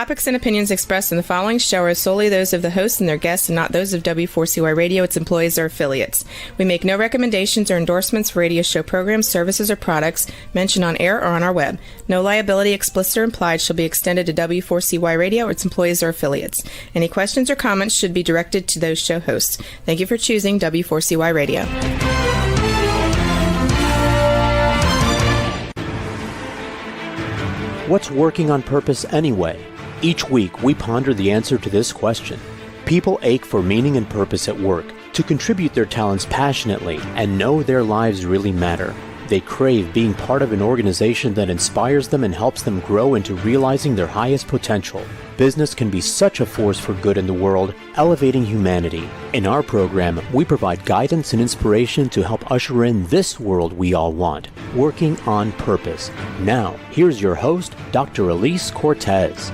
topics and opinions expressed in the following show are solely those of the host and their guests and not those of W4CY Radio, its employees, or affiliates. We make no recommendations or endorsements for radio show programs, services, or products mentioned on air or on our web. No liability, explicit or implied, shall be extended to W4CY Radio or its employees or affiliates. Any questions or comments should be directed to those show hosts. Thank you for choosing W4CY Radio. What's working on purpose anyway? Each week, we ponder the answer to this question. People ache for meaning and purpose at work, to contribute their talents passionately and know their lives really matter. They crave being part of an organization that inspires them and helps them grow into realizing their highest potential. Business can be such a force for good in the world, elevating humanity. In our program, we provide guidance and inspiration to help usher in this world we all want, working on purpose. Now, here's your host, Dr. Elise Cortez.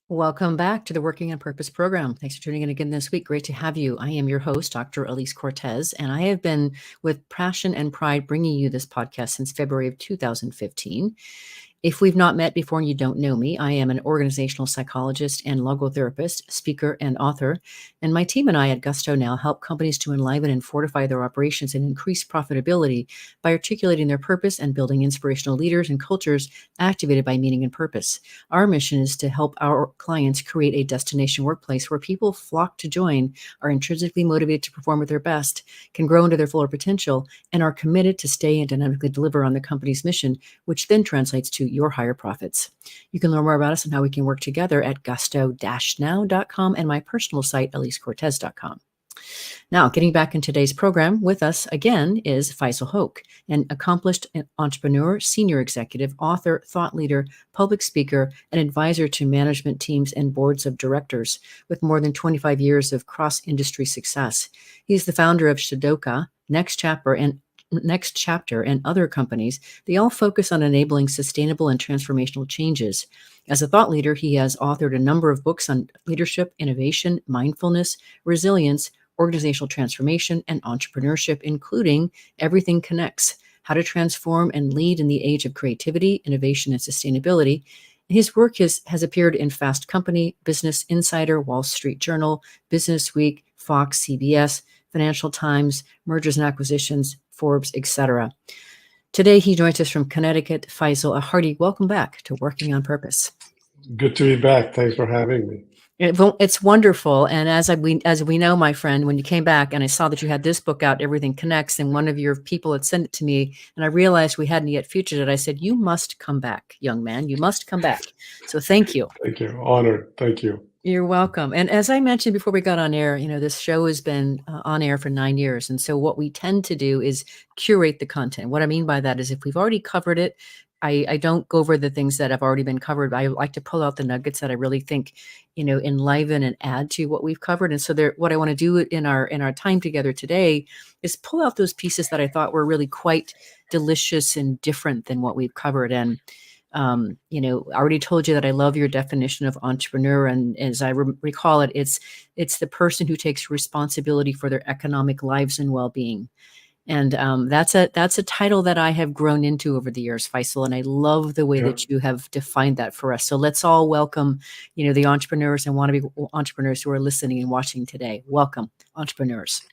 Welcome back to the Working on Purpose program. Thanks for tuning in again this week. Great to have you. I am your host, Dr. Elise Cortez, and I have been with passion and pride bringing you this podcast since February of 2015. If we've not met before and you don't know me, I am an organizational psychologist and logotherapist, speaker, and author. And my team and I at Gusto now help companies to enliven and fortify their operations and increase profitability by articulating their purpose and building inspirational leaders and cultures activated by meaning and purpose. Our mission is to help our clients create a destination workplace where people flock to join, are intrinsically motivated to perform at their best, can grow into their fuller potential, and are committed to stay and dynamically deliver on the company's mission, which then translates to your higher profits. You can learn more about us and how we can work together at gusto-now.com and my personal site, elisecortez.com. Now, getting back in today's program, with us again is Faisal Hoque, an accomplished entrepreneur, senior executive, author, thought leader, public speaker, and advisor to management teams and boards of directors with more than 25 years of cross-industry success. He's the founder of Shadoka, Next Chapter, and other companies. They all focus on enabling sustainable and transformational changes. As a thought leader, he has authored a number of books on leadership, innovation, mindfulness, resilience, organizational transformation, and entrepreneurship, including Everything Connects: How to Transform and Lead in the Age of Creativity, Innovation, and Sustainability. His work has appeared in Fast Company, Business Insider, Wall Street Journal, Business Week, Fox, CBS, Financial Times, Mergers and Acquisitions, Forbes, etc. Today, he joins us from Connecticut. Faisal, a hearty welcome back to Working on Purpose. Good to be back. Thanks for having me. It's wonderful. And as we know, my friend, when you came back and I saw that you had this book out, Everything Connects, and one of your people had sent it to me, and I realized we hadn't yet featured it, I said, you must come back, young man. You must come back. So thank you. Thank you. Honored. Thank you. You're welcome. And as I mentioned before we got on air, this show has been on air for 9 years. And so what we tend to do is curate the content. What I mean by that is if we've already covered it, I don't go over the things that have already been covered. I like to pull out the nuggets that I really think, enliven and add to what we've covered. And so what I want to do in our time together today is pull out those pieces that I thought were really quite delicious and different than what we've covered. And I already told you that I love your definition of entrepreneur. And as I recall it, it's the person who takes responsibility for their economic lives and well-being. And that's a title that I have grown into over the years, Faisal, and I love the way that you have defined that for us. So let's all welcome, the entrepreneurs and wannabe entrepreneurs who are listening and watching today. Welcome, entrepreneurs,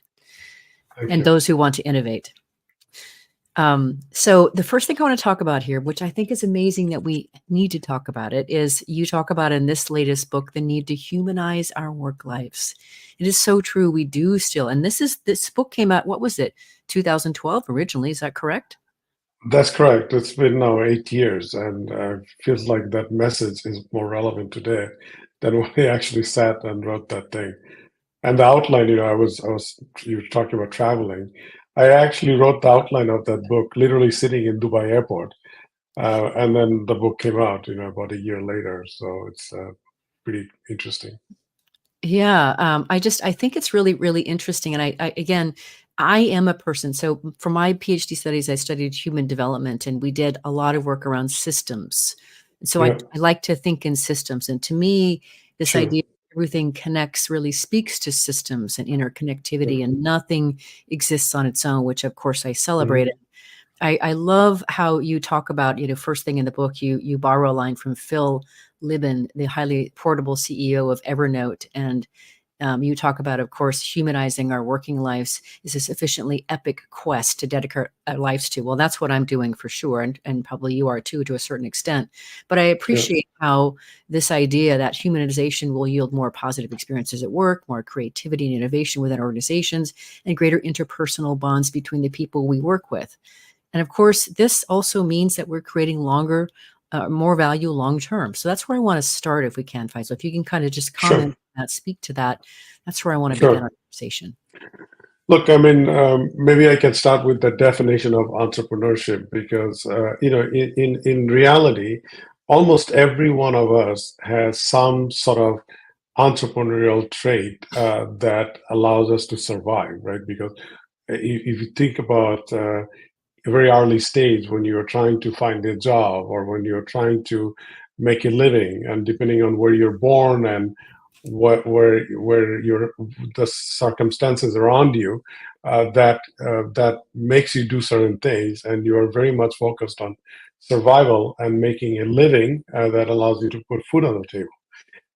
and those who want to innovate. So the first thing I want to talk about here, which I think is amazing that we need to talk about it, is you talk about in this latest book, the need to humanize our work lives. It is so true. We do still. And this book came out, what was it? 2012 originally. Is that correct? That's correct. It's been now 8 years, and feels like that message is more relevant today than when I actually sat and wrote that thing. And the outline, you were talking about traveling. I actually wrote the outline of that book literally sitting in Dubai airport. And then the book came out, about a year later. So it's pretty interesting. Yeah. I think it's really, really interesting. And I am a person. So for my PhD studies, I studied human development, and we did a lot of work around systems. So I like to think in systems. And to me, this idea everything connects really speaks to systems and interconnectivity, and nothing exists on its own, which of course I celebrated. I love how you talk about, first thing in the book, you borrow a line from Phil Libin, the highly portable CEO of Evernote. And you talk about, of course, humanizing our working lives is a sufficiently epic quest to dedicate our lives to. Well, that's what I'm doing for sure. And probably you are too, to a certain extent. But I appreciate how this idea that humanization will yield more positive experiences at work, more creativity and innovation within organizations, and greater interpersonal bonds between the people we work with. And of course, this also means that we're creating more value long term. So that's where I want to start if we can, Faisal. If you can kind of just comment on that, speak to that, that's where I want to begin our conversation. Look, I mean, maybe I can start with the definition of entrepreneurship because, in reality, almost every one of us has some sort of entrepreneurial trait that allows us to survive, right? Because if you think about a very early stage when you're trying to find a job or when you're trying to make a living, and depending on where you're born and where your the circumstances around you, that makes you do certain things, and you are very much focused on survival and making a living that allows you to put food on the table.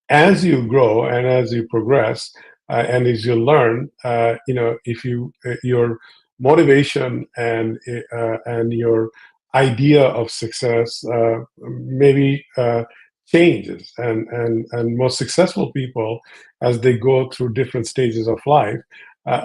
As you grow and as you progress and as you learn, if your motivation and your idea of success maybe changes, and most successful people, as they go through different stages of life,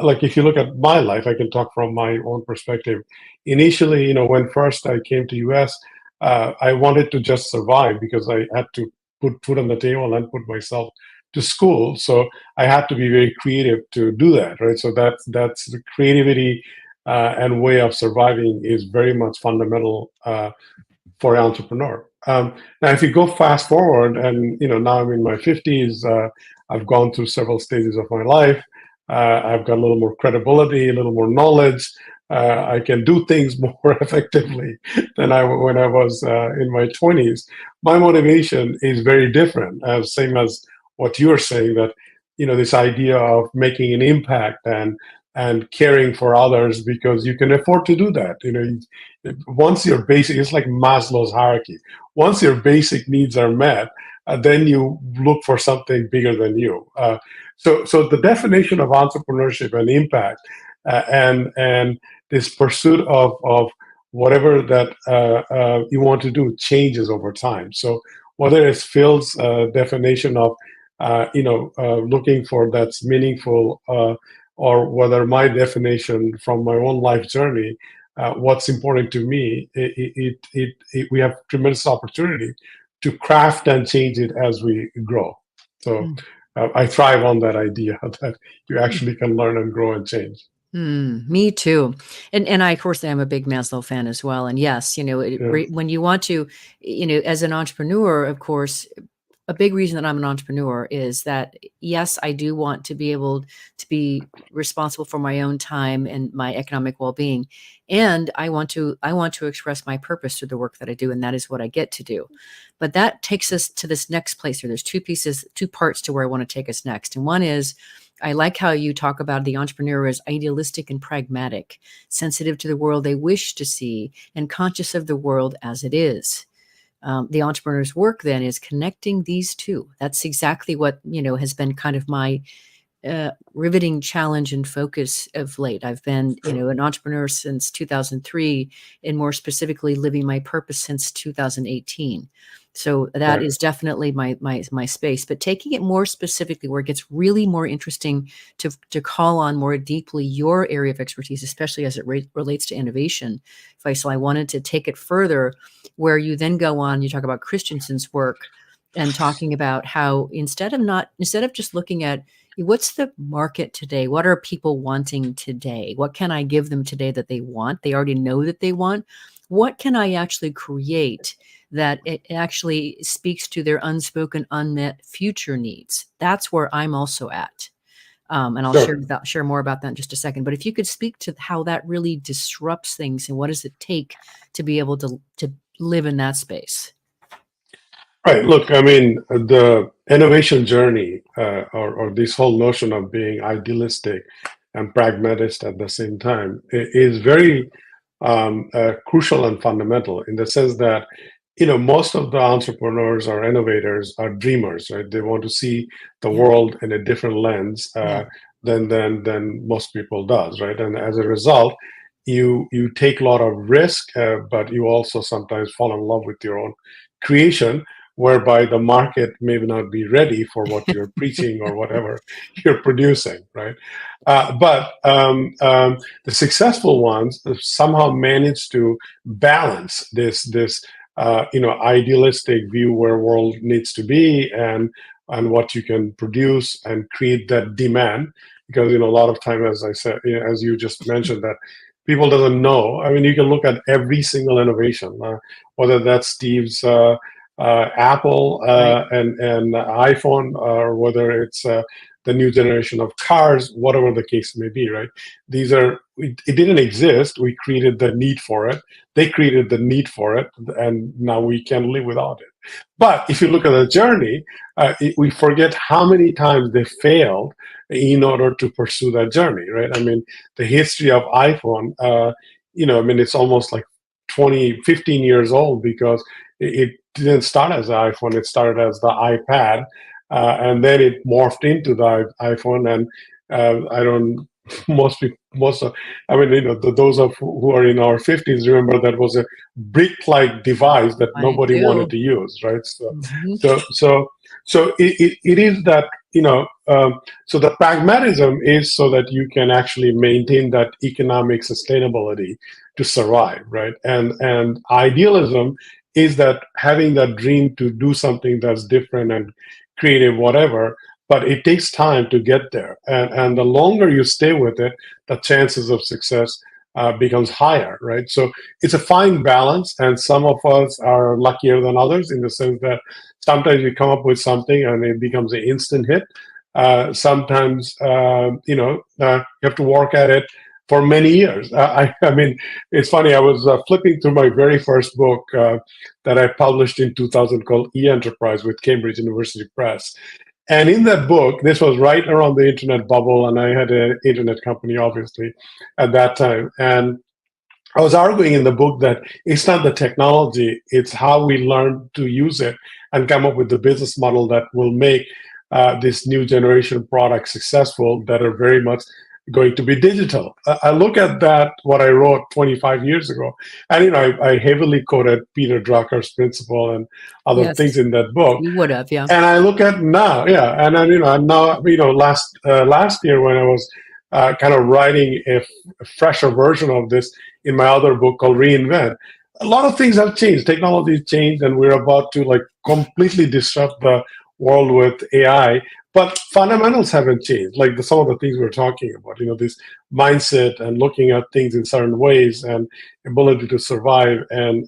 like if you look at my life, I can talk from my own perspective. Initially, when first I came to US, I wanted to just survive because I had to put food on the table and put myself to school. So I had to be very creative to do that, right? So that's the creativity and way of surviving is very much fundamental for an entrepreneur. Now, if you go fast forward, and now I'm in my 50s, I've gone through several stages of my life. I've got a little more credibility, a little more knowledge. I can do things more effectively than when I was in my 20s. My motivation is very different, same as what you're saying, that this idea of making an impact and caring for others because you can afford to do that. Once your basic, it's like Maslow's hierarchy. Once your basic needs are met, then you look for something bigger than you. So the definition of entrepreneurship and impact and this pursuit of whatever that you want to do changes over time. So whether it's Phil's definition of looking for that's meaningful, or whether my definition from my own life journey, what's important to me, we have tremendous opportunity to craft and change it as we grow. So I thrive on that idea that you actually can learn and grow and change. Me too. And I, of course, am a big Maslow fan as well. And yes, when you want to, as an entrepreneur, of course, a big reason that I'm an entrepreneur is that, yes, I do want to be able to be responsible for my own time and my economic well-being. And I want to express my purpose through the work that I do. And that is what I get to do. But that takes us to this next place here. There's two parts to where I want to take us next. And one is, I like how you talk about the entrepreneur as idealistic and pragmatic, sensitive to the world they wish to see, and conscious of the world as it is. The entrepreneur's work then is connecting these two. That's exactly what, has been kind of my riveting challenge and focus of late. I've been, an entrepreneur since 2003, and more specifically living my purpose since 2018. So that is definitely my space. But taking it more specifically, where it gets really more interesting to call on more deeply your area of expertise, especially as it relates to innovation, Faisal, I wanted to take it further, where you then go on, you talk about Christensen's work and talking about how instead of just looking at what's the market today, what are people wanting today, what can I give them today that they want, they already know that they want, what can I actually create that it actually speaks to their unspoken, unmet future needs. That's where I'm also at. And I'll share more about that in just a second. But if you could speak to how that really disrupts things and what does it take to be able to live in that space? Right. Look, I mean, the innovation journey or this whole notion of being idealistic and pragmatist at the same time is very crucial and fundamental in the sense that, most of the entrepreneurs or innovators are dreamers, right? They want to see the Yeah. world in a different lens Yeah. than most people does, right? And as a result, you take a lot of risk, but you also sometimes fall in love with your own creation, whereby the market may not be ready for what you're preaching or whatever you're producing, right? But the successful ones somehow manage to balance this idealistic view where world needs to be and what you can produce and create that demand, because a lot of time, as I said, as you just mentioned, that people doesn't know. I mean, you can look at every single innovation, whether that's Steve's Apple Right. and iPhone, or whether it's the new generation of cars, whatever the case may be, right? It didn't exist. We created the need for it. They created the need for it, and now we can live without it. But if you look at the journey, we forget how many times they failed in order to pursue that journey, right? I mean, the history of iPhone, I mean, it's almost like 15 years old, because it didn't start as an iPhone. It started as the iPad, and then it morphed into the iPhone. And I don't, I mean, those of who are in our 50s remember that was a brick-like device that I nobody wanted do. to use, right? Mhm. So it is that, so the pragmatism is so that you can actually maintain that economic sustainability to survive, right? And idealism is that having that dream to do something that's different and creative, whatever, but it takes time to get there. And the longer you stay with it, the chances of success becomes higher, right? So it's a fine balance, and some of us are luckier than others in the sense that sometimes we come up with something and it becomes an instant hit. Sometimes, you have to work at it for many years. I mean, it's funny. I was flipping through my very first book that I published in 2000 called E-Enterprise with Cambridge University Press. And in that book, this was right around the internet bubble, and I had an internet company, obviously, at that time. And I was arguing in the book that it's not the technology, it's how we learn to use it and come up with the business model that will make this new generation product successful, that are very much going to be digital. I look at that, what I wrote 25 years ago, and I heavily quoted Peter Drucker's principle and other Yes, things in that book. you would have. Yeah. And I look at now, yeah, and then and now last year when I was kind of writing a fresher version of this in my other book called Reinvent, a lot of things have changed. Technology has changed, and we're about to like completely disrupt the world with AI. But fundamentals haven't changed. Like some of the things we're talking about, this mindset and looking at things in certain ways, and ability to survive, and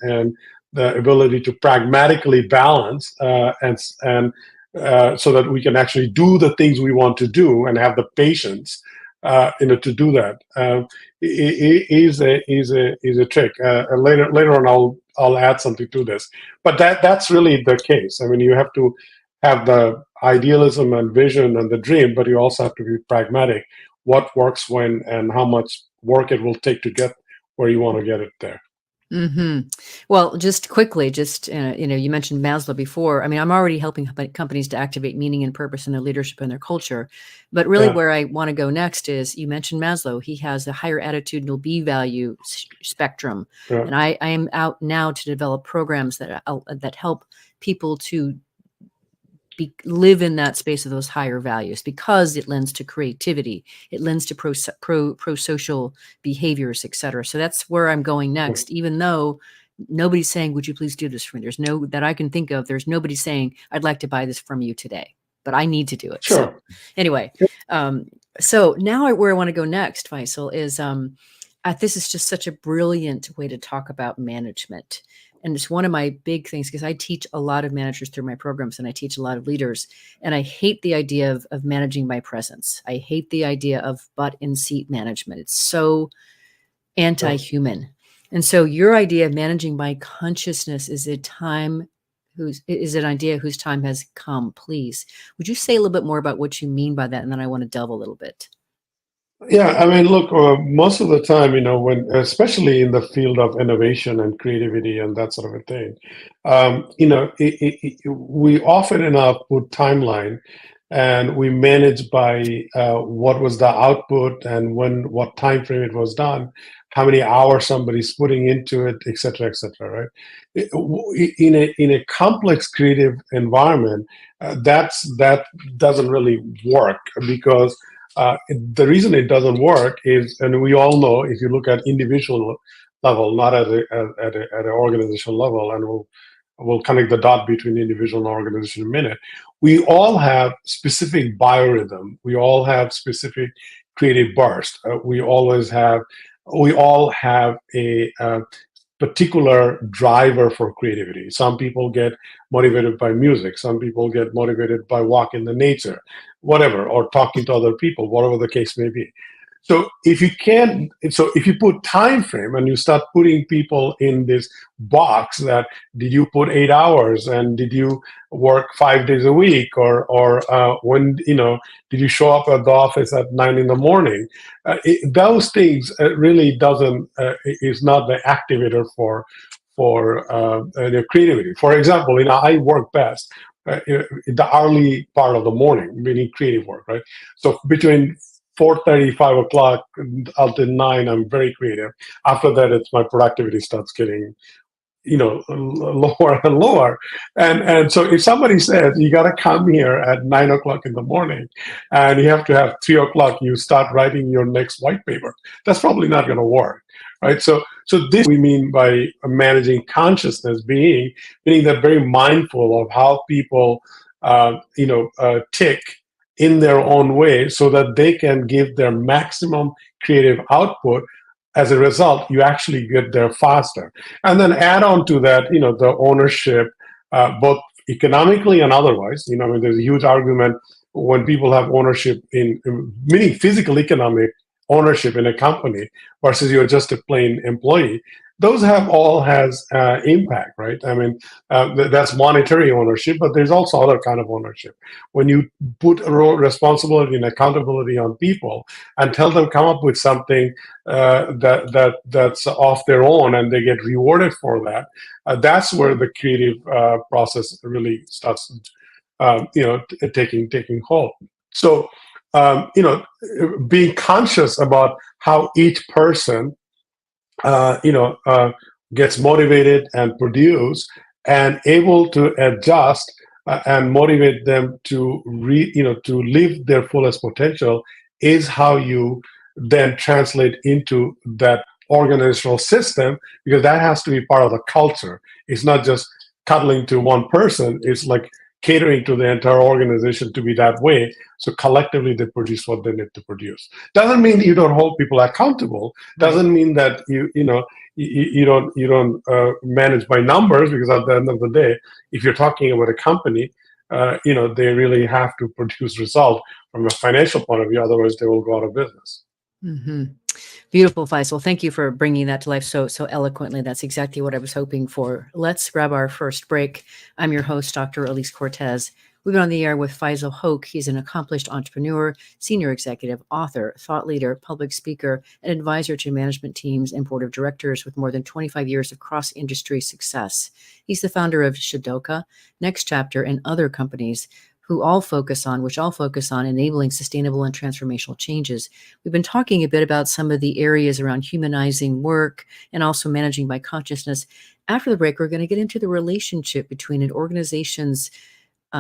the ability to pragmatically balance and so that we can actually do the things we want to do and have the patience, to do that. Is a trick. And later on, I'll add something to this. But that's really the case. I mean, you have to have the idealism and vision and the dream, but you also have to be pragmatic. What works when, and how much work it will take to get where you want to get it there. Well, just quickly, you mentioned Maslow before. I mean, I'm already helping companies to activate meaning and purpose in their leadership and their culture. But really, Yeah. where I want to go next is, you mentioned Maslow. He has a higher attitudinal B value spectrum, Yeah. and I am out now to develop programs that help people to live in that space of those higher values, because it lends to creativity, it lends to pro-social behaviors, et cetera. So that's where I'm going next, even though nobody's saying, would you please do this for me? That I can think of, there's nobody saying, I'd like to buy this from you today, but I need to do it. Sure. So anyway, so now where I want to go next, Faisal, is this is just such a brilliant way to talk about management. And it's one of my big things, because I teach a lot of managers through my programs, and I teach a lot of leaders. And I hate the idea of managing by presence. I hate the idea of butt in seat management. It's so anti-human. And so your idea of managing by consciousness is an idea whose time has come. Please, would you say a little bit more about what you mean by that? And then I want to delve a little bit. Yeah, I mean, look, most of the time, when especially in the field of innovation and creativity and that sort of a thing, we often enough put timeline, and we manage by what was the output and what time frame it was done, how many hours somebody's putting into it, et cetera, et cetera, right? In a complex creative environment, that doesn't really work because the reason it doesn't work is, and we all know, if you look at individual level, not at an organizational level, and we'll connect the dot between individual and organization in a minute. We all have specific biorhythm. We all have specific creative burst. We all have a particular driver for creativity. Some people get motivated by music. Some people get motivated by walking the nature, whatever, or talking to other people, whatever the case may be. So if you put time frame and you start putting people in this box that did you put 8 hours and did you work 5 days a week or when did you show up at the office at 9 in the morning? Those things really doesn't is not the activator for creativity. For example, I work best in the early part of the morning, meaning creative work, right? So between 4:30, 5 o'clock until 9, I'm very creative. After that, it's my productivity starts getting, lower and lower. And so if somebody says you got to come here at 9 o'clock in the morning, and you have to have 3 o'clock, you start writing your next white paper, that's probably not going to work, right? So this we mean by managing consciousness, meaning they're very mindful of how people, tick in their own way so that they can give their maximum creative output. As a result, you actually get there faster. And then add on to that, the ownership, both economically and otherwise. There's a huge argument when people have ownership meaning physical economic ownership in a company versus you're just a plain employee. Those all has impact, right? That's monetary ownership, but there's also other kind of ownership. When you put responsibility and accountability on people and tell them come up with something that's off their own and they get rewarded for that, that's where the creative process really starts, taking hold. So, being conscious about how each person gets motivated and produce and able to adjust and motivate them to live their fullest potential is how you then translate into that organizational system, because that has to be part of the culture. It's not just cuddling to one person. It's like catering to the entire organization to be that way. So collectively they produce what they need to produce. Doesn't mean you don't hold people accountable. Doesn't mean that you don't manage by numbers, because at the end of the day, if you're talking about a company, they really have to produce results from a financial point of view. Otherwise, they will go out of business. Mm-hmm. Beautiful, Faisal. Thank you for bringing that to life so eloquently. That's exactly what I was hoping for. Let's grab our first break. I'm your host, Dr. Elise Cortez. We've been on the air with Faisal Hoque. He's an accomplished entrepreneur, senior executive, author, thought leader, public speaker, and advisor to management teams and board of directors with more than 25 years of cross-industry success. He's the founder of Shadoka, Next Chapter, and other companies which all focus on enabling sustainable and transformational changes. We've been talking a bit about some of the areas around humanizing work and also managing by consciousness. After the break, we're going to get into the relationship between an organization's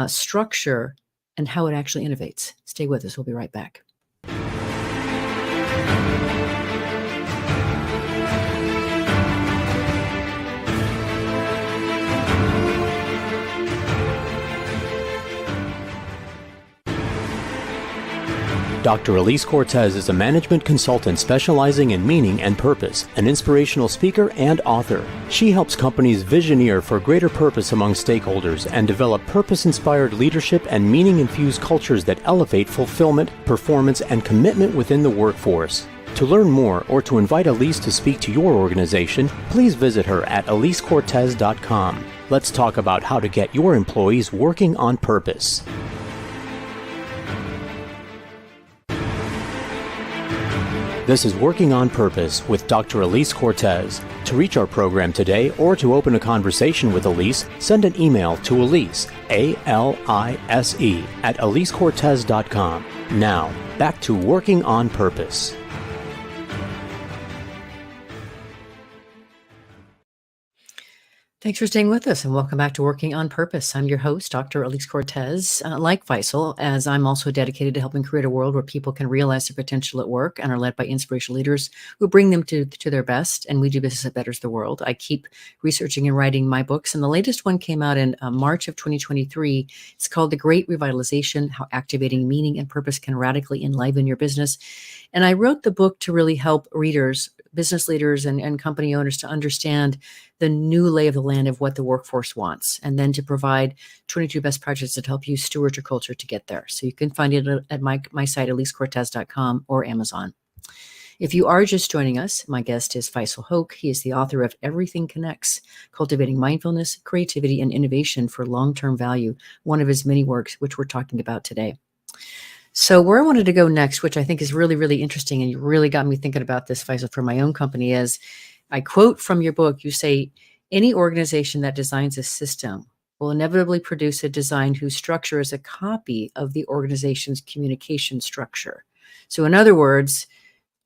structure and how it actually innovates. Stay with us. We'll be right back. Dr. Elise Cortez is a management consultant specializing in meaning and purpose, an inspirational speaker and author. She helps companies visioneer for greater purpose among stakeholders and develop purpose-inspired leadership and meaning-infused cultures that elevate fulfillment, performance, and commitment within the workforce. To learn more or to invite Elise to speak to your organization, please visit her at elisecortez.com. Let's talk about how to get your employees working on purpose. This is Working on Purpose with Dr. Elise Cortez. To reach our program today or to open a conversation with Elise, send an email to Elise, A-L-I-S-E, at elisecortez.com. Now, back to Working on Purpose. Thanks for staying with us and welcome back to Working on Purpose. I'm your host, Dr. Elise Cortez. Like Faisal, as I'm also dedicated to helping create a world where people can realize their potential at work and are led by inspirational leaders who bring them to their best, and we do business that betters the world. I keep researching and writing my books, and the latest one came out in March of 2023. It's called The Great Revitalization: How Activating Meaning and Purpose Can Radically Enliven Your Business. And I wrote the book to really help readers, business leaders, and company owners to understand the new lay of the land of what the workforce wants, and then to provide 22 best practices that help you steward your culture to get there. So you can find it at my site, elisecortez.com, or Amazon. If you are just joining us, my guest is Faisal Hoque. He is the author of Everything Connects: Cultivating Mindfulness, Creativity, and Innovation for Long-Term Value, one of his many works, which we're talking about today. So where I wanted to go next, which I think is really, really interesting, and you really got me thinking about this, Faisal, for my own company, is I quote from your book. You say, any organization that designs a system will inevitably produce a design whose structure is a copy of the organization's communication structure. So in other words,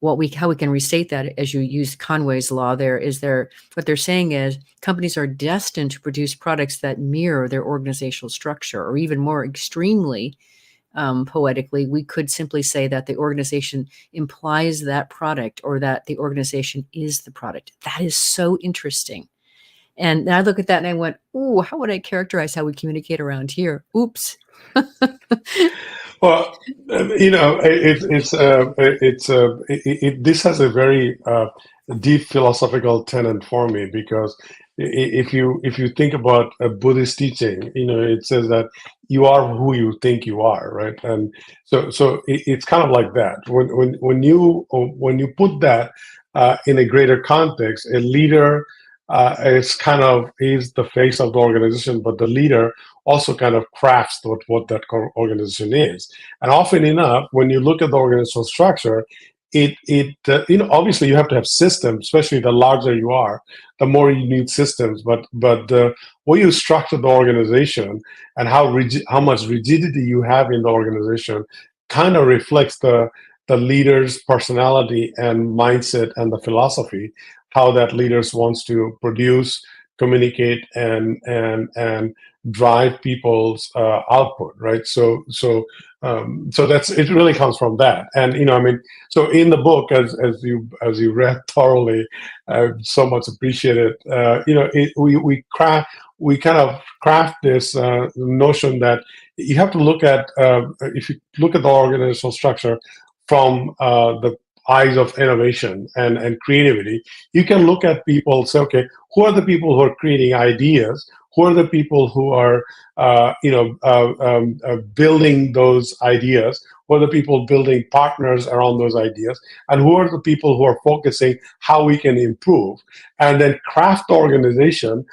how we can restate that, as you used Conway's law what they're saying is companies are destined to produce products that mirror their organizational structure, or even more extremely, poetically, we could simply say that the organization implies that product, or that the organization is the product. That is so interesting. And I look at that and I went, "Ooh, how would I characterize how we communicate around here?" Oops. Well, this has a very deep philosophical tenet for me, because if you think about a Buddhist teaching, it says that you are who you think you are, right? And so it's kind of like that. When you put that in a greater context, a leader is the face of the organization, but the leader also kind of crafts what that organization is. And often enough, when you look at the organizational structure, obviously you have to have systems, especially the larger you are, the more you need systems. But the way you structure the organization and how much rigidity you have in the organization kind of reflects the leader's personality and mindset and the philosophy, how that leaders wants to produce, communicate, and drive people's output, right? So it really comes from that. And so in the book, as you read thoroughly, so much appreciated. We kind of craft this notion that you have to look at, if you look at the organizational structure from the eyes of innovation and creativity, you can look at people and say, okay, who are the people who are creating ideas? Who are the people who are building those ideas? Who are the people building partners around those ideas? And who are the people who are focusing how we can improve? And then craft the organization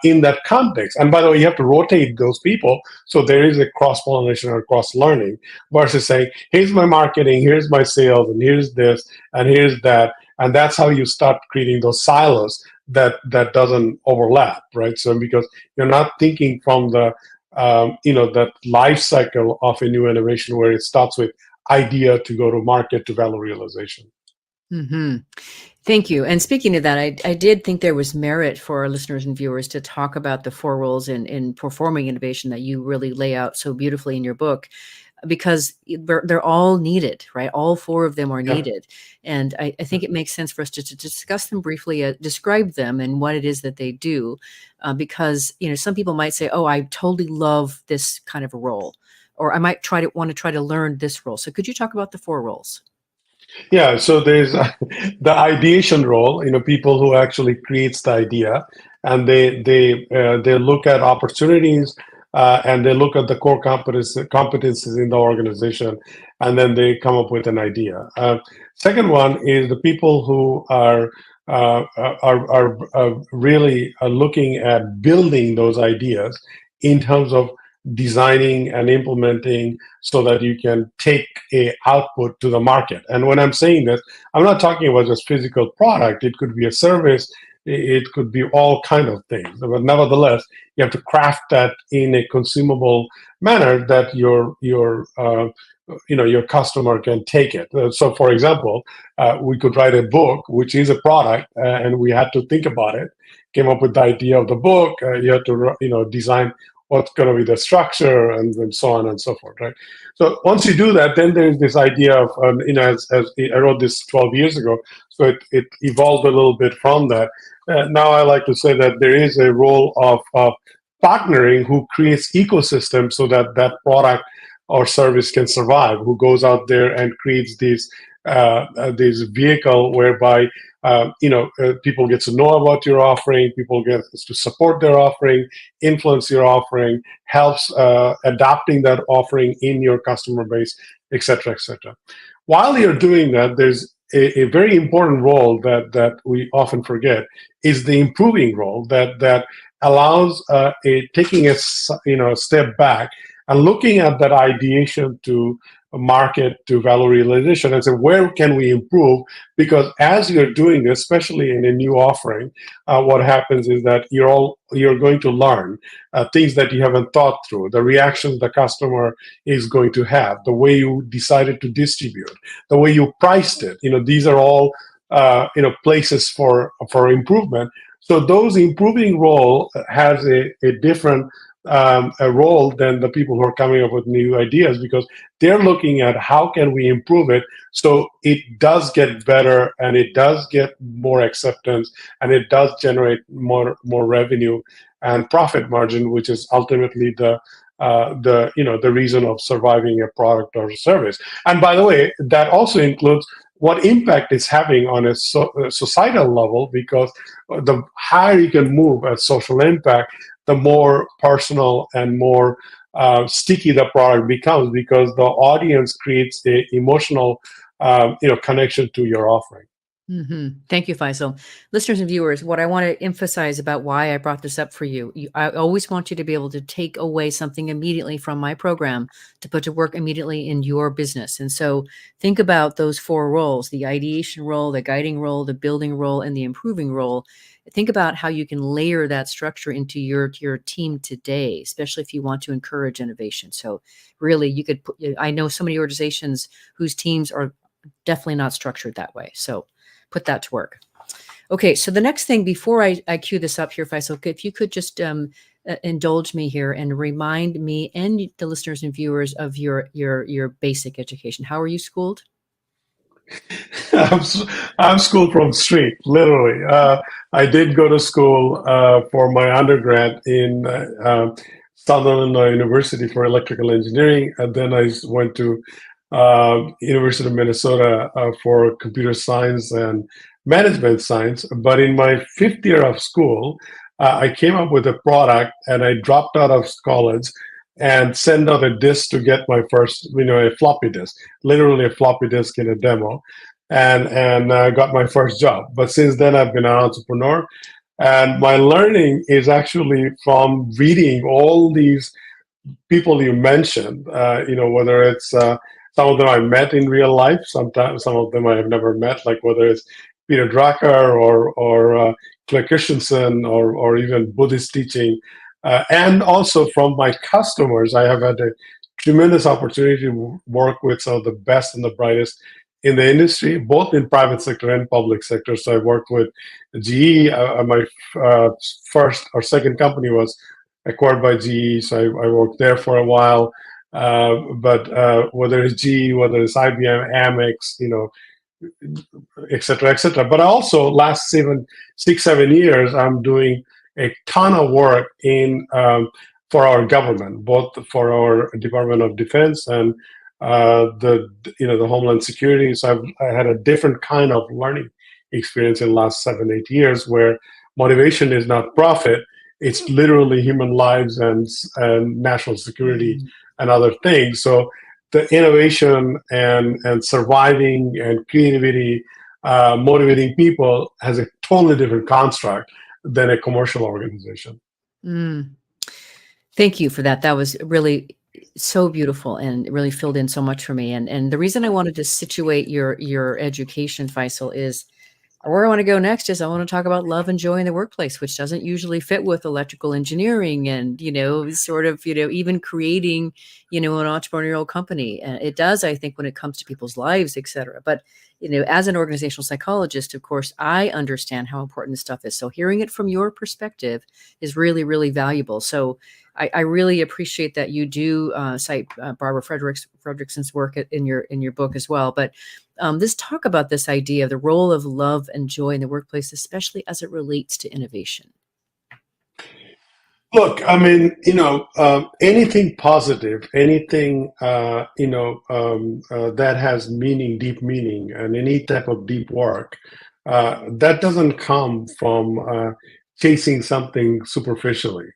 in that context. And by the way, you have to rotate those people so there is a cross-pollination or cross-learning, versus saying, here's my marketing, here's my sales, and here's this, and here's that. And that's how you start creating those silos that doesn't overlap, right? So because you're not thinking from the that life cycle of a new innovation, where it starts with idea to go to market to value realization. Mm-hmm. Thank you. And speaking of that, I did think there was merit for our listeners and viewers to talk about the 4 roles in performing innovation that you really lay out so beautifully in your book, because they're all needed, right? All 4 of them are needed. And I think it makes sense for us to discuss them briefly, describe them and what it is that they do, because some people might say, oh, I totally love this kind of a role, or I might want to try to learn this role. So could you talk about the 4 roles? Yeah, so there's the ideation role, people who actually creates the idea, and they look at opportunities, and they look at the core competencies in the organization, and then they come up with an idea. Second one is the people who are really looking at building those ideas in terms of designing and implementing so that you can take a output to the market. And when I'm saying this, I'm not talking about just physical product. It could be a service. It could be all kind of things. But nevertheless, you have to craft that in a consumable manner that your customer can take it. So, for example, we could write a book, which is a product, and we had to think about it. Came up with the idea of the book. You had to, design what's going to be the structure, and so on and so forth, right? So once you do that, then there's this idea of, as I wrote this 12 years ago, so it evolved a little bit from that. Now I like to say that there is a role of partnering who creates ecosystem so that that product or service can survive, who goes out there and creates this vehicle whereby people get to know about your offering, people get to support their offering, influence your offering, helps adapting that offering in your customer base, et cetera, et cetera. While you're doing that, there's a very important role that we often forget is the improving role that allows taking a step back and looking at that ideation to market to value realization and say, where can we improve? Because as you're doing this, especially in a new offering, what happens is that you're going to learn things that you haven't thought through, the reactions the customer is going to have, the way you decided to distribute, the way you priced it. These are all places for improvement. So those improving role has a different a role than the people who are coming up with new ideas, because they're looking at how can we improve it so it does get better and it does get more acceptance and it does generate more revenue and profit margin, which is ultimately the reason of surviving a product or service. And by the way, that also includes what impact it's having on a societal level, because the higher you can move at social impact, the more personal and more sticky the product becomes, because the audience creates the emotional connection to your offering. Mm-hmm. Thank you, Faisal. Listeners and viewers, what I want to emphasize about why I brought this up for you, I always want you to be able to take away something immediately from my program to put to work immediately in your business. And so think about those 4 roles: the ideation role, the guiding role, the building role, and the improving role. Think about how you can layer that structure into your team today, especially if you want to encourage innovation. So really, you could I know so many organizations whose teams are definitely not structured that way. So put that to work. Okay, so the next thing, before I cue this up here, Faisal, if you could just indulge me here and remind me and the listeners and viewers of your basic education. How are you schooled? I'm schooled from street, literally. I did go to school for my undergrad in Southern Illinois University for electrical engineering, and then I went to University of Minnesota for computer science and management science. But in my 5th year of school, I came up with a product, and I dropped out of college and sent out a disk to get my first, a floppy disk, literally a floppy disk in a demo, and got my first job. But since then, I've been an entrepreneur, and my learning is actually from reading all these people you mentioned. Whether it's some of them I met in real life, sometimes some of them I have never met, like whether it's Peter Drucker or Clay Christensen or even Buddhist teaching. And also from my customers, I have had a tremendous opportunity to work with some of the best and the brightest in the industry, both in private sector and public sector. So I worked with GE. My first or second company was acquired by GE, so I worked there for a while. But whether it's GE, whether it's IBM, Amex, et cetera, et cetera. But also, last 6-7 years, I'm doing a ton of work for our government, both for our Department of Defense and the Homeland Security. So I had a different kind of learning experience in the last 7-8 years, where motivation is not profit; it's literally human lives and national security and other things. So the innovation and surviving and creativity, motivating people has a totally different construct than a commercial organization. Thank you for that. That was really so beautiful and really filled in so much for me. And the reason I wanted to situate your education, Faisal, is where I want to go next is I want to talk about love and joy in the workplace, which doesn't usually fit with electrical engineering and, sort of, even creating, an entrepreneurial company. And it does, I think, when it comes to people's lives, et cetera. But, as an organizational psychologist, of course, I understand how important this stuff is. So hearing it from your perspective is really, really valuable. So I really appreciate that you do cite Barbara Fredrickson's work in your book as well. But let's talk about this idea of the role of love and joy in the workplace, especially as it relates to innovation. Look, I mean, anything positive, anything, that has meaning, deep meaning, and any type of deep work, that doesn't come from chasing something superficially.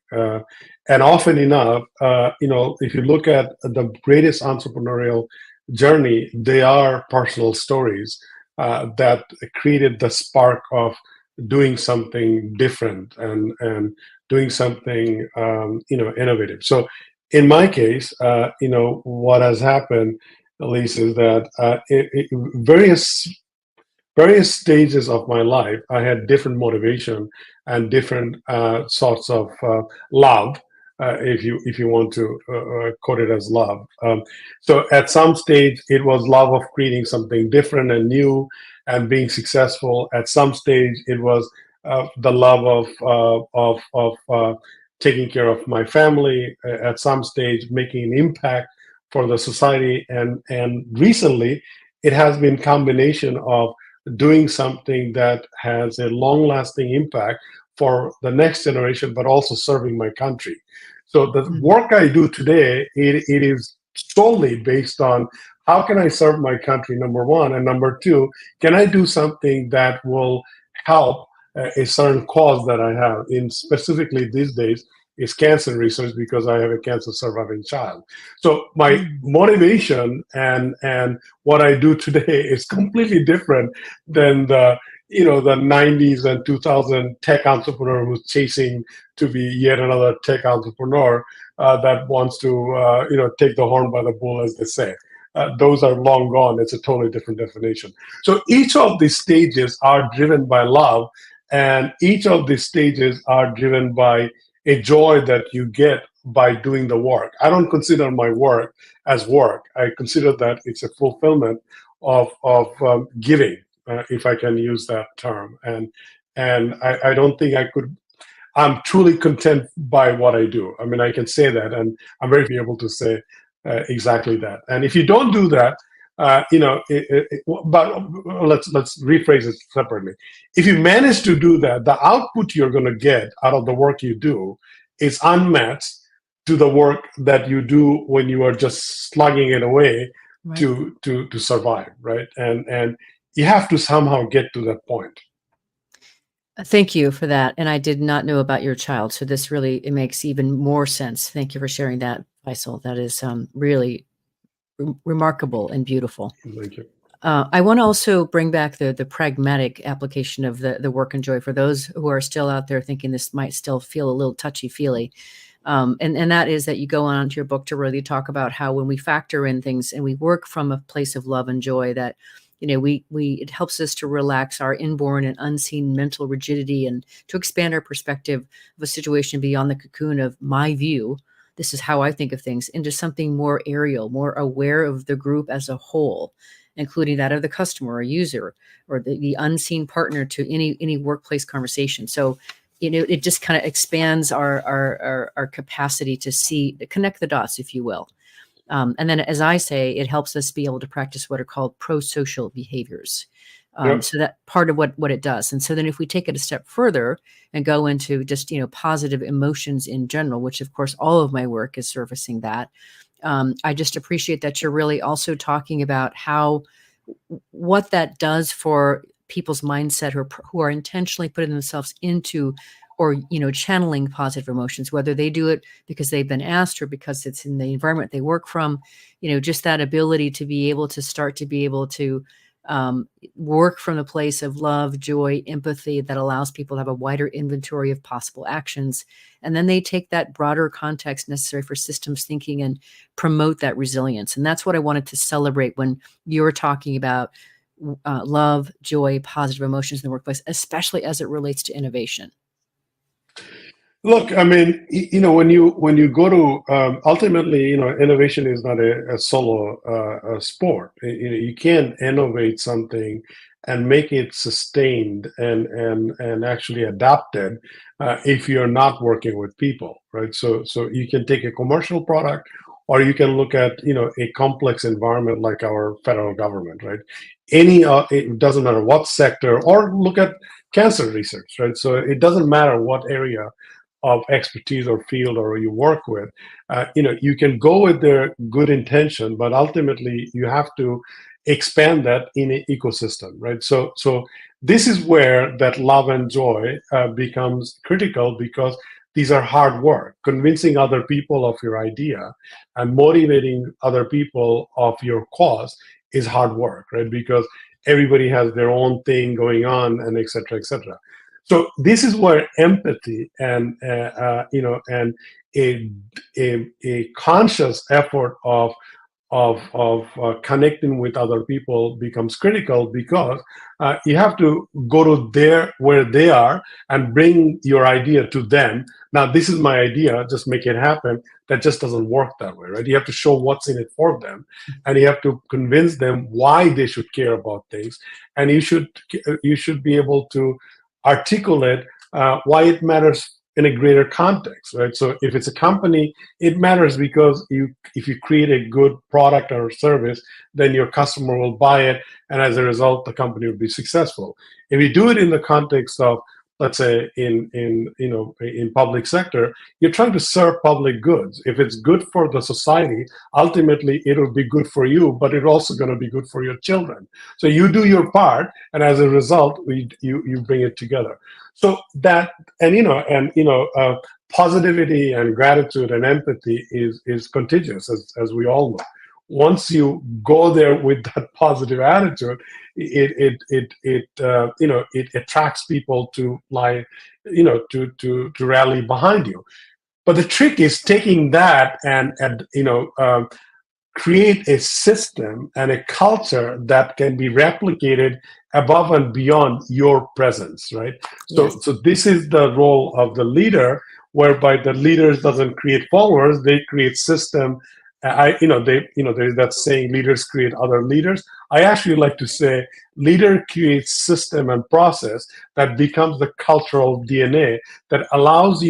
And often enough, if you look at the greatest entrepreneurial journey, they are personal stories that created the spark of doing something different and doing something innovative. So in my case, what has happened, Elise, is that various stages of my life, I had different motivation and different sorts of love, if you want to quote it as love. So at some stage, it was love of creating something different and new and being successful. At some stage, it was the love of taking care of my family. At some stage, making an impact for the society, and recently, it has been combination of doing something that has a long-lasting impact for the next generation, but also serving my country. So the work I do today, it is solely based on how can I serve my country, number one, and number two, can I do something that will help a certain cause that I have. In specifically these days is cancer research, because I have a cancer surviving child. So my motivation and what I do today is completely different than the 90s and 2000 tech entrepreneur who's chasing to be yet another tech entrepreneur that wants to take the horn by the bull, as they say. Those are long gone. It's a totally different definition. So each of these stages are driven by love, and each of these stages are driven by a joy that you get by doing the work. I don't consider my work as work. I consider that it's a fulfillment of giving, if I can use that term. And I don't think I could. I'm truly content by what I do. I mean, I can say that, and I'm very able to say exactly that. And if you don't do that, but let's rephrase it separately. If you manage to do that, the output you're going to get out of the work you do is unmatched to the work that you do when you are just slugging it away, right, to survive, right? And you have to somehow get to that point. Thank you for that. And I did not know about your child, so this really, it makes even more sense. Thank you for sharing that, Faisal. That is really remarkable and beautiful. Thank you. I want to also bring back the pragmatic application of the work and joy for those who are still out there thinking this might still feel a little touchy-feely. And that is that you go on to your book to really talk about how when we factor in things and we work from a place of love and joy, that it helps us to relax our inborn and unseen mental rigidity and to expand our perspective of a situation beyond the cocoon of my view. This is how I think of things, into something more aerial, more aware of the group as a whole, including that of the customer or user or the unseen partner to any workplace conversation. So, it just kind of expands our capacity to connect the dots, if you will. And then, as I say, it helps us be able to practice what are called pro-social behaviors. Yep. So that part of what it does. And so then if we take it a step further and go into just, positive emotions in general, which of course, all of my work is surfacing that, I just appreciate that you're really also talking about what that does for people's mindset who are intentionally putting themselves into or, channeling positive emotions, whether they do it because they've been asked or because it's in the environment they work from, just that ability to be able to start to be able to work from the place of love, joy, empathy that allows people to have a wider inventory of possible actions. And then they take that broader context necessary for systems thinking and promote that resilience. And that's what I wanted to celebrate when you're talking about love, joy, positive emotions in the workplace, especially as it relates to innovation. Look, I mean, when you go to ultimately, innovation is not a solo sport. You can't innovate something and make it sustained and actually adapted if you're not working with people, right? So you can take a commercial product, or you can look at a complex environment like our federal government, right? It doesn't matter what sector, or look at cancer research, right? So it doesn't matter what area of expertise or field or you work with, you can go with their good intention, but ultimately you have to expand that in an ecosystem, right? So this is where that love and joy becomes critical, because these are hard work. Convincing other people of your idea and motivating other people of your cause is hard work, right? Because everybody has their own thing going on, and et cetera, et cetera. So this is where empathy and and a conscious effort of connecting with other people becomes critical, because you have to go to where they are and bring your idea to them. Now, this is my idea, just make it happen. That just doesn't work that way, right? You have to show what's in it for them, and you have to convince them why they should care about things, and you should be able to articulate why it matters in a greater context, right? So if it's a company, it matters because if you create a good product or service, then your customer will buy it, and as a result, the company will be successful. If you do it in the context of, let's say, in public sector, you're trying to serve public goods. If it's good for the society, ultimately it will be good for you, but it's also going to be good for your children. So you do your part, and as a result, you bring it together. So that, positivity and gratitude and empathy is contagious, as we all know. Once you go there with that positive attitude, it attracts people to rally behind you. But the trick is taking that and create a system and a culture that can be replicated above and beyond your presence, right? Yes. So this is the role of the leader, whereby the leaders doesn't create followers, they create system. There's that saying, leaders create other leaders. I actually like to say leader creates system and process that becomes the cultural DNA that allows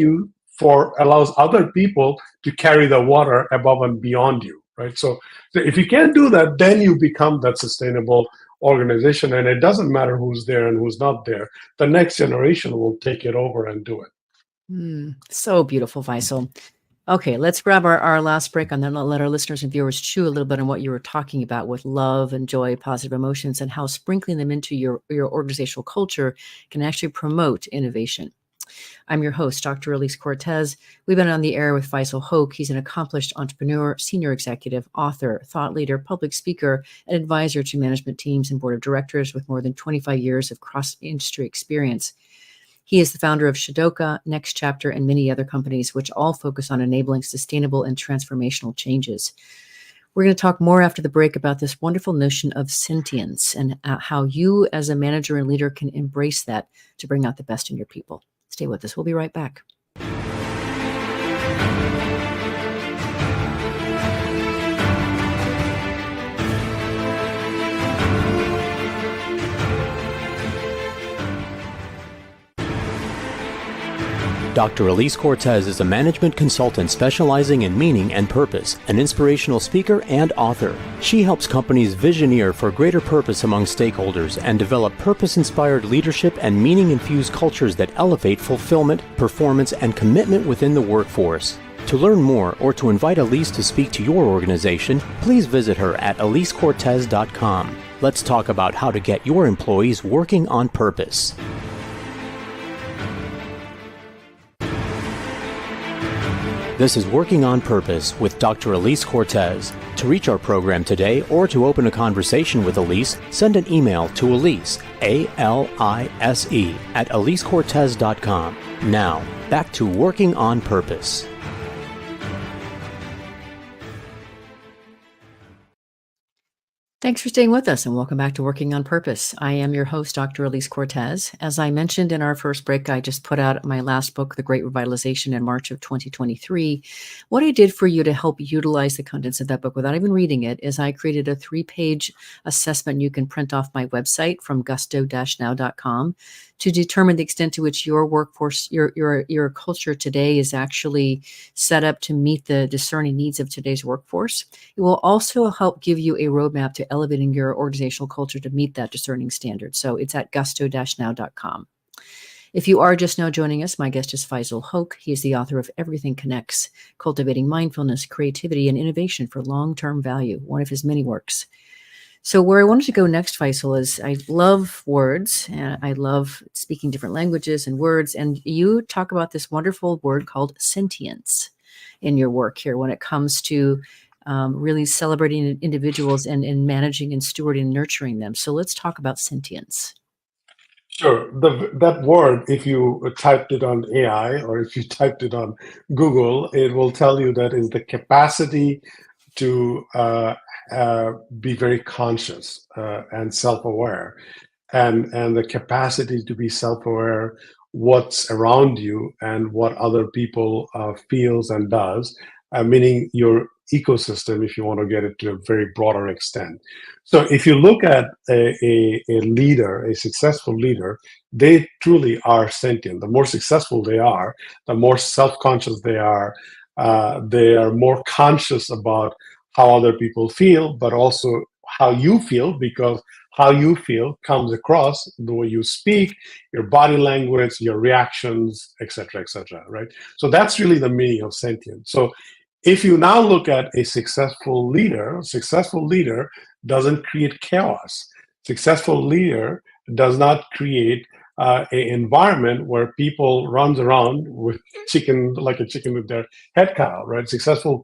other people to carry the water above and beyond you, right? So if you can't do that, then you become that sustainable organization, and it doesn't matter who's there and who's not there. The next generation will take it over and do it. So beautiful, Faisal. Okay, let's grab our last break, and then I'll let our listeners and viewers chew a little bit on what you were talking about with love and joy, positive emotions, and how sprinkling them into your organizational culture can actually promote innovation. I'm your host, Dr. Elise Cortez. We've been on the air with Faisal Hoque. He's an accomplished entrepreneur, senior executive, author, thought leader, public speaker, and advisor to management teams and board of directors with more than 25 years of cross-industry experience. He is the founder of Shadoka, Next Chapter, and many other companies, which all focus on enabling sustainable and transformational changes. We're going to talk more after the break about this wonderful notion of sentience and how you as a manager and leader can embrace that to bring out the best in your people. Stay with us. We'll be right back. Dr. Elise Cortez is a management consultant specializing in meaning and purpose, an inspirational speaker and author. She helps companies visioneer for greater purpose among stakeholders and develop purpose-inspired leadership and meaning-infused cultures that elevate fulfillment, performance, and commitment within the workforce. To learn more or to invite Elise to speak to your organization, please visit her at elisecortez.com. Let's talk about how to get your employees working on purpose. This is Working on Purpose with Dr. Elise Cortez. To reach our program today or to open a conversation with Elise, send an email to Elise, A-L-I-S-E, at elisecortez.com. Now, back to Working on Purpose. Thanks for staying with us and welcome back to Working on Purpose. I am your host, Dr. Elise Cortez. As I mentioned in our first break, I just put out my last book, The Great Revitalization, in March of 2023. What I did for you to help utilize the contents of that book without even reading it is I created a 3-page assessment you can print off my website from gusto-now.com to determine the extent to which your workforce, your culture today is actually set up to meet the discerning needs of today's workforce. It will also help give you a roadmap to elevating your organizational culture to meet that discerning standard. So it's at gusto-now.com. If you are just now joining us, my guest is Faisal Hoque. He is the author of Everything Connects, Cultivating Mindfulness, Creativity, and Innovation for Long-Term Value, one of his many works. So where I wanted to go next, Faisal, is I love words and I love speaking different languages and words. And you talk about this wonderful word called sentience in your work here when it comes to really celebrating individuals and managing and stewarding and nurturing them. So let's talk about sentience. Sure. That word, if you typed it on AI or if you typed it on Google, it will tell you that is the capacity to be very conscious and self-aware, and the capacity to be self-aware what's around you and what other people feels and does, meaning your ecosystem, if you want to get it to a very broader extent. So if you look at a leader, a successful leader, they truly are sentient. The more successful they are, the more self-conscious they are more conscious about how other people feel, but also how you feel, because how you feel comes across the way you speak, your body language, your reactions, etc., right? So that's really the meaning of sentience. So if you now look at a successful leader doesn't create chaos. Successful leader does not create an environment where people runs around with chicken, like a chicken with their head cut out, right? Successful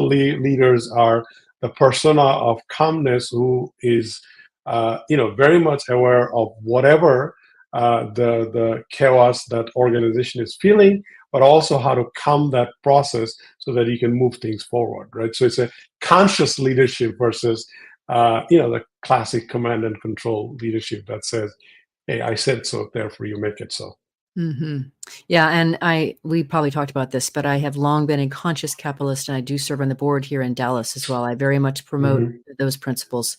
leaders are the persona of calmness who is, very much aware of whatever the chaos that organization is feeling, but also how to calm that process so that you can move things forward, right? So it's a conscious leadership versus, the classic command and control leadership that says, hey, I said so, therefore you make it so. Mm-hmm. Yeah, and we probably talked about this, but I have long been a conscious capitalist, and I do serve on the board here in Dallas as well. I very much promote those principles.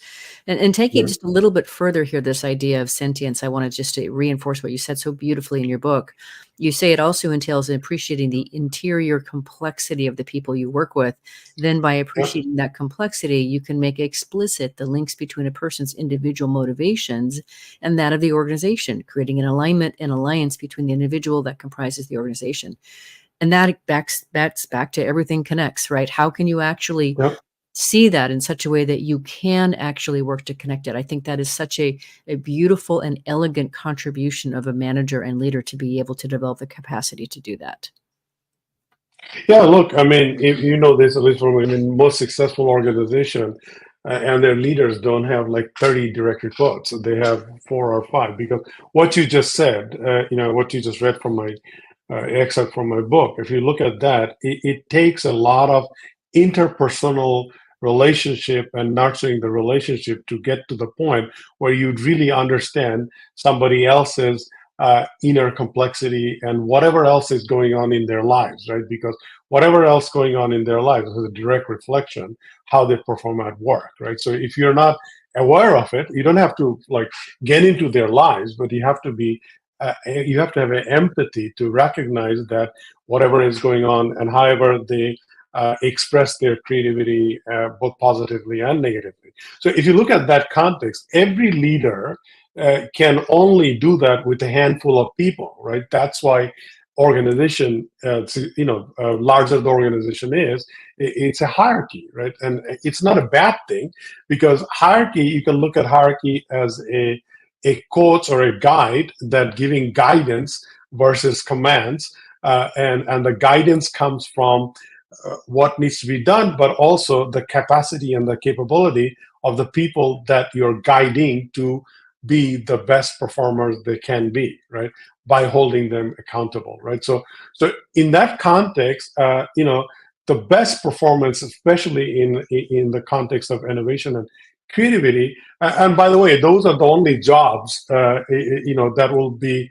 And taking it just a little bit further here, this idea of sentience, I want to just to reinforce what you said so beautifully in your book. You say it also entails appreciating the interior complexity of the people you work with. Then by appreciating that complexity, you can make explicit the links between a person's individual motivations and that of the organization, creating an alignment and alliance between the individual that comprises the organization. And that's back to Everything Connects, right? How can you actually see that in such a way that you can actually work to connect it? I think that is such a beautiful and elegant contribution of a manager and leader to be able to develop the capacity to do that. Yeah, look, I mean, if you know this, at least from most successful organization, and their leaders don't have like 30 direct reports. They have 4 or 5, because what you just said, what you just read from my excerpt from my book, if you look at that, it takes a lot of interpersonal relationship and nurturing the relationship to get to the point where you really understand somebody else's inner complexity and whatever else is going on in their lives, right? Because whatever else going on in their lives is a direct reflection how they perform at work, right? So if you're not aware of it, you don't have to like get into their lives, but you have to be you have to have an empathy to recognize that whatever is going on and however they express their creativity both positively and negatively. So if you look at that context, every leader can only do that with a handful of people, right? That's why organization, larger the organization is, it's a hierarchy, right? And it's not a bad thing, because hierarchy, you can look at hierarchy as a coach or a guide that giving guidance versus commands. and the guidance comes from what needs to be done, but also the capacity and the capability of the people that you're guiding to be the best performers they can be, right? By holding them accountable, right? So in that context, the best performance, especially in the context of innovation and creativity, and by the way, those are the only jobs, that will be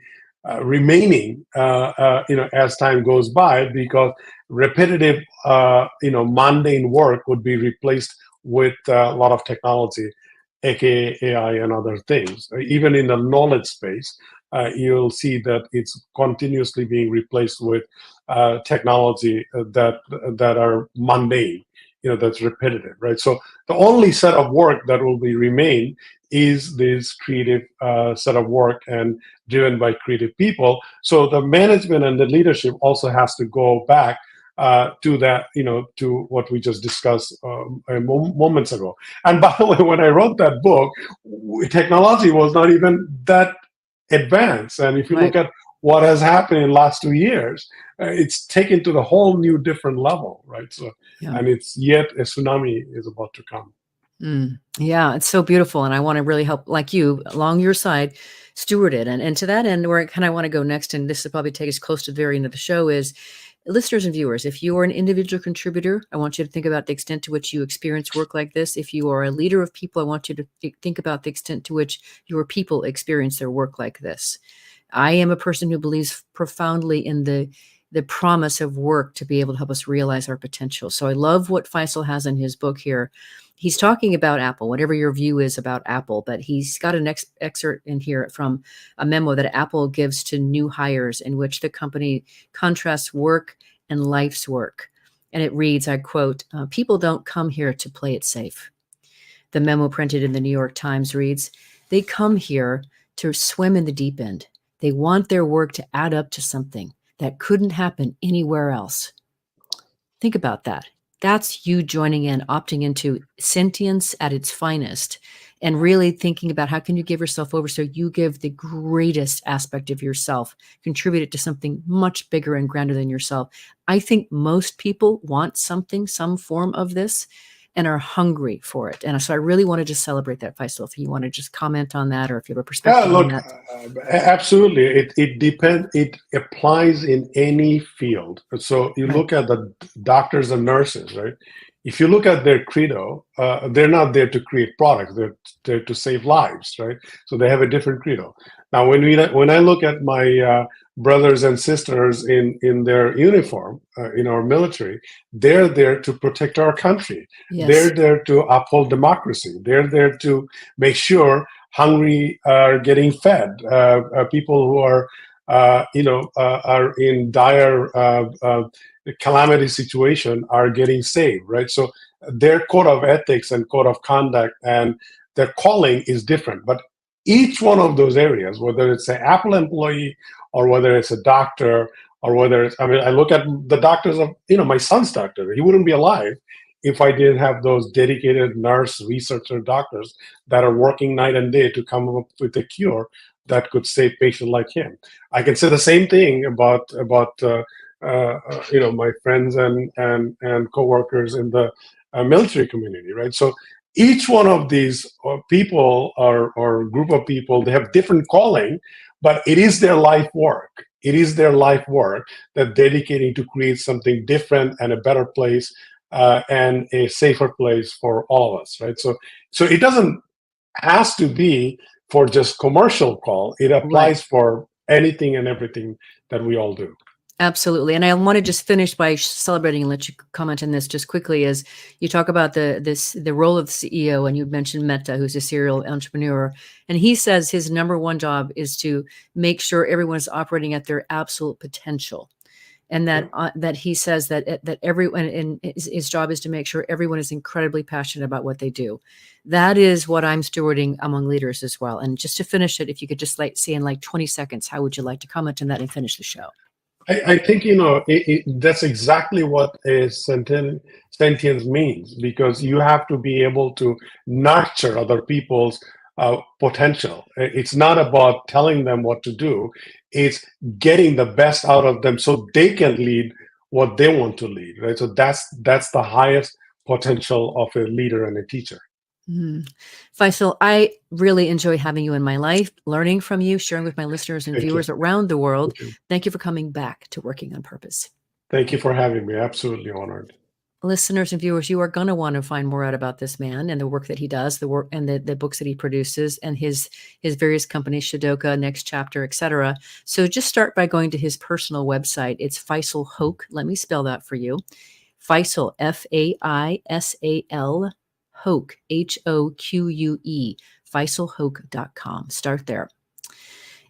remaining, as time goes by, because repetitive, mundane work would be replaced with a lot of technology, aka AI and other things. Even in the knowledge space, you'll see that it's continuously being replaced with technology that are mundane, that's repetitive, right? So the only set of work that will be remain is this creative set of work and driven by creative people. So the management and the leadership also has to go back to that, to what we just discussed moments ago. And by the way, when I wrote that book, technology was not even that advanced. And if you look at what has happened in the last 2 years, it's taken to the whole new different level, right? So, and it's yet a tsunami is about to come. Yeah, it's so beautiful. And I want to really help, like you, along your side, steward it. And to that end, where I kind of want to go next, and this will probably take us close to the very end of the show, is listeners and viewers, if you are an individual contributor, I want you to think about the extent to which you experience work like this. If you are a leader of people, I want you to think about the extent to which your people experience their work like this. I am a person who believes profoundly in the promise of work to be able to help us realize our potential. So I love what Faisal has in his book here. He's talking about Apple, whatever your view is about Apple, but he's got an excerpt in here from a memo that Apple gives to new hires, in which the company contrasts work and life's work. And it reads, I quote, "People don't come here to play it safe." The memo printed in the New York Times reads, "They come here to swim in the deep end. They want their work to add up to something that couldn't happen anywhere else." Think about that. That's you joining in, opting into sentience at its finest, and really thinking about how can you give yourself over so you give the greatest aspect of yourself, contribute it to something much bigger and grander than yourself. I think most people want something, some form of this, and are hungry for it. And so I really wanted to celebrate that, Faisal. If you want to just comment on that, or if you have a perspective on that. Absolutely. It depends. It applies in any field. So you look at the doctors and nurses, right? If you look at their credo, they're not there to create products. They're there to save lives, right? So they have a different credo. Now, when I look at my brothers and sisters in their uniform, in our military, they're there to protect our country. Yes. They're there to uphold democracy. They're there to make sure hungry are getting fed. People who are in dire calamity situation are getting saved, right? So their code of ethics and code of conduct and their calling is different. But each one of those areas, whether it's an Apple employee or whether it's a doctor or whether it's, I look at the doctors of, my son's doctor. He wouldn't be alive if I didn't have those dedicated nurse, researcher doctors that are working night and day to come up with a cure that could save patients like him. I can say the same thing about my friends and coworkers in the military community, right? So each one of these people or group of people, they have different calling, but it is their life work. It is their life work that dedicating to create something different and a better place and a safer place for all of us, right? So it doesn't has to be for just commercial call. It applies for anything and everything that we all do. Absolutely. And I want to just finish by celebrating and let you comment on this just quickly. As you talk about the role of the CEO, and you mentioned Mehta, who's a serial entrepreneur, and he says his number one job is to make sure everyone is operating at their absolute potential. And that he says that everyone, and his job is to make sure everyone is incredibly passionate about what they do. That is what I'm stewarding among leaders as well. And just to finish it, if you could just say in 20 seconds, how would you like to comment on that and finish the show? I think, that's exactly what a sentience means, because you have to be able to nurture other people's potential. It's not about telling them what to do. It's getting the best out of them so they can lead what they want to lead, right? So that's the highest potential of a leader and a teacher. Faisal, I really enjoy having you in my life, learning from you, sharing with my listeners and viewers around the world. Thank you for coming back to Working on Purpose. Thank you for having me. Absolutely honored. Listeners and viewers, you are going to want to find more out about this man and the work that he does, the work and the books that he produces, and his various companies, Shadoka, Next Chapter, etc. So just start by going to his personal website. It's Faisal Hoque. Let me spell that for you. Faisal, Faisal, Hoque, Hoque, FaisalHoque.com. Start there.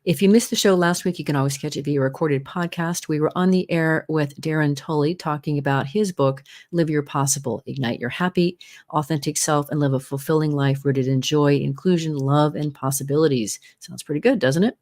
If you missed the show last week, you can always catch it via recorded podcast. We were on the air with Darren Tully talking about his book, Live Your Possible, Ignite Your Happy, Authentic Self, and Live a Fulfilling Life Rooted in Joy, Inclusion, Love, and Possibilities. Sounds pretty good, doesn't it?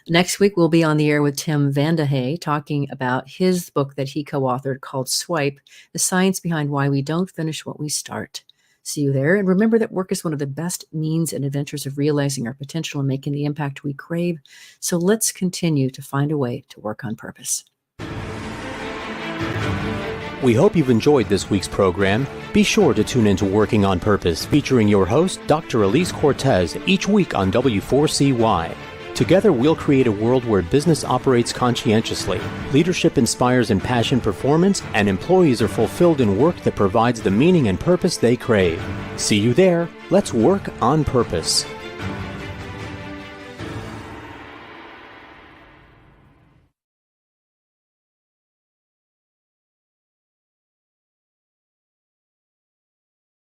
Next week, we'll be on the air with Tim Vandehay talking about his book that he co-authored called Swipe, The Science Behind Why We Don't Finish What We Start. See you there. And remember that work is one of the best means and adventures of realizing our potential and making the impact we crave. So let's continue to find a way to work on purpose. We hope you've enjoyed this week's program. Be sure to tune in to Working on Purpose, featuring your host, Dr. Elise Cortez, each week on W4CY. Together, we'll create a world where business operates conscientiously, leadership inspires impassioned performance, and employees are fulfilled in work that provides the meaning and purpose they crave. See you there. Let's work on purpose.